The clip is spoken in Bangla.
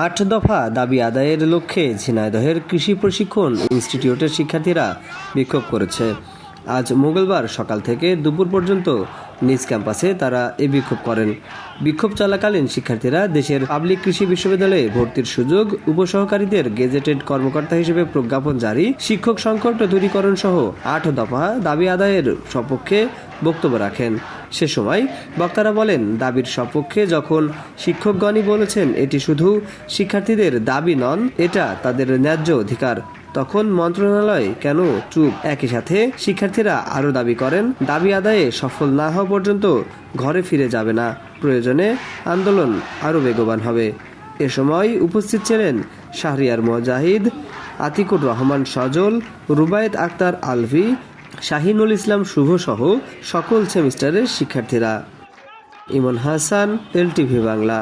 8 দফা দাবি আদায়ের লক্ষ্যে ঝিনাইদহের কৃষি প্রশিক্ষণ ইনস্টিটিউটের শিক্ষার্থীরা বিক্ষোভ করেছে। আজ মঙ্গলবার সকাল থেকে দুপুর পর্যন্ত নিজ ক্যাম্পাসে তারা এই বিক্ষোভ করেন। বিক্ষোভ চলাকালীন শিক্ষার্থীরা দেশের পাবলিক কৃষি বিশ্ববিদ্যালয়ে ভর্তির সুযোগ, উপসহকারীদের গেজেটেড কর্মকর্তা হিসেবে প্রজ্ঞাপন জারি, শিক্ষক সংকট দূরীকরণ সহ 8 দফা দাবি আদায়ের সপক্ষে বক্তব্য রাখেন। সে সময় বক্তারা বলেন, দাবির সপক্ষে যখন শিক্ষকগণই বলেছেন এটি শুধু শিক্ষার্থীদের দাবি নন, এটা তাদের ন্যায্য অধিকার, তখন মন্ত্রণালয় কেন চুপ? একই সাথে শিক্ষার্থীরা আরও দাবি করেন, দাবি আদায়ে সফল না হওয়া পর্যন্ত ঘরে ফিরে যাবে না, প্রয়োজনে আন্দোলন আরও বেগবান হবে। এ সময় উপস্থিত ছিলেন শাহরিয়ার মুজাহিদ, আতিকুর রহমান সজল, রুবায়েত আক্তার আলভি, শাহিনুল ইসলাম শুভ সহ সকল সেমিস্টারের শিক্ষার্থীরা। ইমন হাসান, LTV বাংলা।